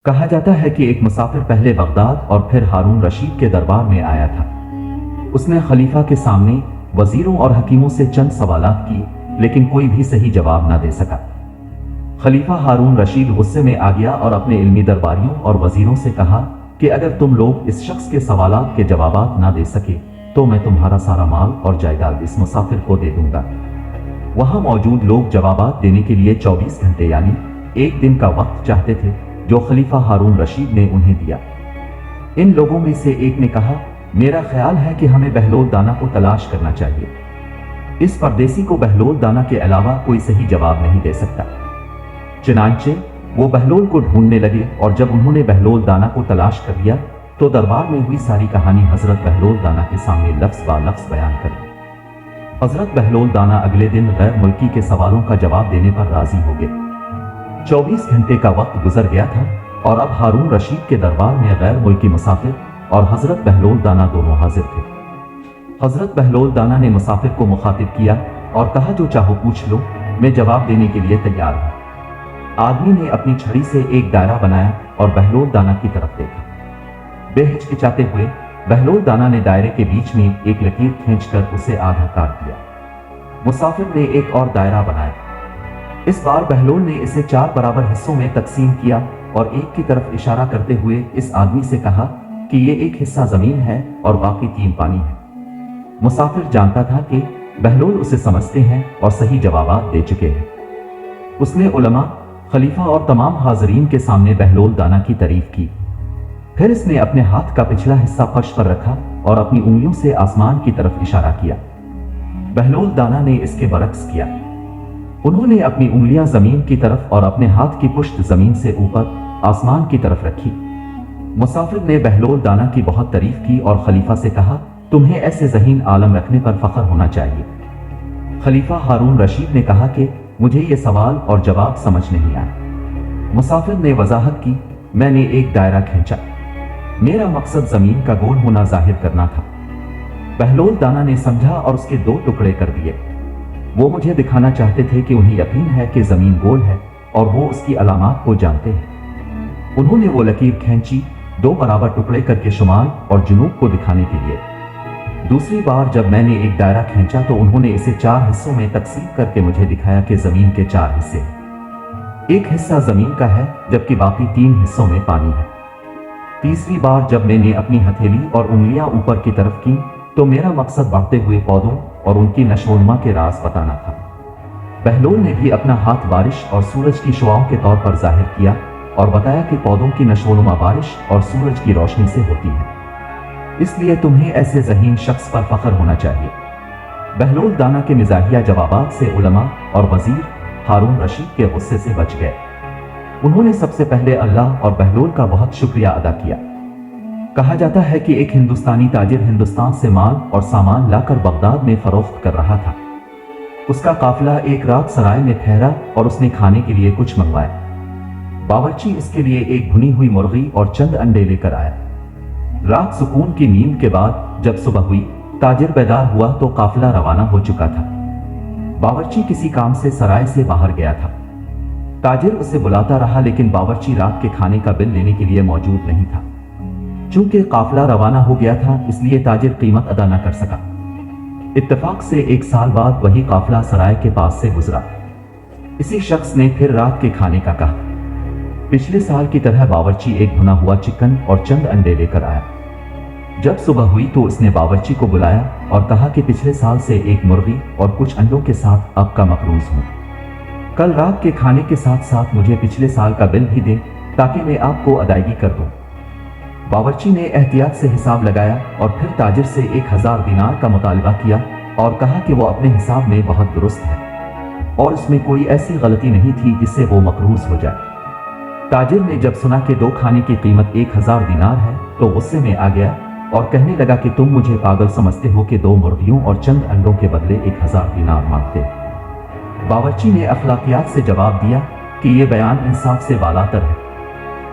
کہا جاتا ہے کہ ایک مسافر پہلے بغداد اور پھر ہارون رشید کے دربار میں آیا تھا۔ اس نے خلیفہ کے سامنے وزیروں اور حکیموں سے چند سوالات کی، لیکن کوئی بھی صحیح جواب نہ دے سکا۔ خلیفہ ہارون رشید غصے میں آ گیا اور اپنے علمی درباریوں اور وزیروں سے کہا کہ اگر تم لوگ اس شخص کے سوالات کے جوابات نہ دے سکے تو میں تمہارا سارا مال اور جائیداد اس مسافر کو دے دوں گا۔ وہاں موجود لوگ جوابات دینے کے لیے 24 گھنٹے یعنی ایک دن کا وقت چاہتے تھے، جو خلیفہ ہارون رشید نے انہیں دیا۔ ان لوگوں میں سے ایک نے کہا، میرا خیال ہے کہ ہمیں بہلول دانا کو تلاش کرنا چاہیے۔ اس پردیسی کو بہلول دانا کے علاوہ کوئی صحیح جواب نہیں دے سکتا۔ چنانچہ وہ بہلول کو ڈھونڈنے لگے، اور جب انہوں نے بہلول دانا کو تلاش کر لیا تو دربار میں ہوئی ساری کہانی حضرت بہلول دانا کے سامنے لفظ با لفظ بیان کر دی۔ حضرت بہلول دانا اگلے دن غیر ملکی کے سوالوں کا جواب دینے پر راضی ہو گئے۔ 24 گھنٹے کا وقت گزر گیا تھا اور اب ہارون رشید کے دربار میں غیر ملکی مسافر اور حضرت بہلول دانا دونوں حاضر تھے۔ حضرت بہلول دانا نے مسافر کو مخاطب کیا اور کہا، جو چاہو پوچھ لو، میں جواب دینے کے لیے تیار ہوں۔ آدمی نے اپنی چھڑی سے ایک دائرہ بنایا اور بہلول دانا کی طرف دیکھا۔ بے ہچکچاتے ہوئے بہلول دانا نے دائرے کے بیچ میں ایک لکیر کھینچ کر اسے آدھا کاٹ دیا۔ مسافر نے ایک اور دائرہ بنایا۔ اس بار بہلول نے اسے 4 برابر حصوں میں تقسیم کیا اور ایک کی طرف اشارہ کرتے ہوئے اس آدمی سے کہا کہ یہ ایک حصہ زمین ہے اور باقی 3 پانی ہے۔ مسافر جانتا تھا کہ بہلول اسے سمجھتے ہیں اور صحیح جوابات دے چکے ہیں۔ اس نے علماء، خلیفہ اور تمام حاضرین کے سامنے بہلول دانا کی تعریف کی۔ پھر اس نے اپنے ہاتھ کا پچھلا حصہ فرش پر رکھا اور اپنی انگلیوں سے آسمان کی طرف اشارہ کیا۔ بہلول دانا نے اس کے برعکس کیا۔ انہوں نے اپنی انگلیاں زمین کی طرف اور اپنے ہاتھ کی پشت زمین سے اوپر آسمان کی طرف رکھی۔ مسافر نے بہلول دانا کی بہت تعریف کی اور خلیفہ سے کہا، تمہیں ایسے ذہین عالم رکھنے پر فخر ہونا چاہیے۔ خلیفہ ہارون رشید نے کہا کہ مجھے یہ سوال اور جواب سمجھ نہیں آیا۔ مسافر نے وضاحت کی، میں نے ایک دائرہ کھینچا، میرا مقصد زمین کا گول ہونا ظاہر کرنا تھا۔ بہلول دانا نے سمجھا اور اس کے 2 ٹکڑے کر دیے۔ وہ مجھے دکھانا چاہتے تھے کہ انہیں یقین ہے کہ زمین گول ہے اور وہ اس کی علامات کو جانتے ہیں۔ انہوں نے وہ لکیر کھینچی 2 برابر ٹکڑے کر کے شمال اور جنوب کو دکھانے کے لیے۔ دوسری بار جب میں نے ایک دائرہ کھینچا تو انہوں نے اسے 4 حصوں میں تقسیم کر کے مجھے دکھایا کہ زمین کے 4 حصے ہیں۔ ایک حصہ زمین کا ہے جبکہ باقی 3 حصوں میں پانی ہے۔ تیسری بار جب میں نے اپنی ہتھیلی اور انگلیاں اوپر کی طرف کی تو میرا مقصد بڑھتے ہوئے پودوں اور ان کی نشو و نما کے راز بتانا تھا۔ بہلول نے بھی اپنا ہاتھ بارش اور سورج کی شعاؤں کے طور پر ظاہر کیا اور بتایا کہ پودوں کی نشو و نما بارش اور سورج کی روشنی سے ہوتی ہے، اس لیے تمہیں ایسے ذہین شخص پر فخر ہونا چاہیے۔ بہلول دانا کے مزاحیہ جوابات سے علماء اور وزیر ہارون رشید کے غصے سے بچ گئے۔ انہوں نے سب سے پہلے اللہ اور بہلول کا بہت شکریہ ادا کیا۔ کہا جاتا ہے کہ ایک ہندوستانی تاجر ہندوستان سے مال اور سامان لا کر بغداد میں فروخت کر رہا تھا۔ اس کا قافلہ ایک رات سرائے میں ٹھہرا اور اس نے کھانے کے لیے کچھ منگوایا۔ باورچی اس کے لیے ایک بھنی ہوئی مرغی اور چند انڈے لے کر آیا۔ رات سکون کی نیند کے بعد جب صبح ہوئی، تاجر بیدار ہوا تو قافلہ روانہ ہو چکا تھا۔ باورچی کسی کام سے سرائے سے باہر گیا تھا۔ تاجر اسے بلاتا رہا لیکن باورچی رات کے کھانے کا بل لینے کے لیے موجود نہیں تھا۔ چونکہ قافلہ روانہ ہو گیا تھا اس لیے تاجر قیمت ادا نہ کر سکا۔ اتفاق سے 1 سال بعد وہی قافلہ سرائے کے پاس سے گزرا۔ اسی شخص نے پھر رات کے کھانے کا کہا۔ پچھلے سال کی طرح باورچی ایک بھنا ہوا چکن اور چند انڈے لے کر آیا۔ جب صبح ہوئی تو اس نے باورچی کو بلایا اور کہا کہ پچھلے سال سے ایک مرغی اور کچھ انڈوں کے ساتھ اب کا مقروض ہوں۔ کل رات کے کھانے کے ساتھ ساتھ مجھے پچھلے سال کا بل بھی دیں تاکہ میں آپ کو ادائیگی کر دوں۔ باورچی نے احتیاط سے حساب لگایا اور پھر تاجر سے 1000 دینار کا مطالبہ کیا اور کہا کہ وہ اپنے حساب میں بہت درست ہے اور اس میں کوئی ایسی غلطی نہیں تھی جس سے وہ مقروض ہو جائے۔ تاجر نے جب سنا کہ 2 کھانے کی قیمت 1000 دینار ہے تو غصے میں آ گیا اور کہنے لگا کہ تم مجھے پاگل سمجھتے ہو کہ 2 مرغیوں اور چند انڈوں کے بدلے 1000 دینار مانگتے۔ باورچی نے اخلاقیات سے جواب دیا کہ یہ بیان انصاف سے بالاتر ہے،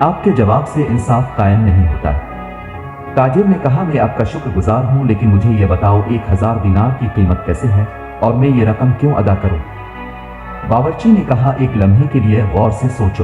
آپ کے جواب سے انصاف قائم نہیں ہوتا ہے۔ تاجر نے کہا، میں آپ کا شکر گزار ہوں لیکن مجھے یہ بتاؤ 1000 دینار کی قیمت کیسے ہے اور میں یہ رقم کیوں ادا کروں؟ باورچی نے کہا، ایک لمحے کے لیے غور سے سوچو۔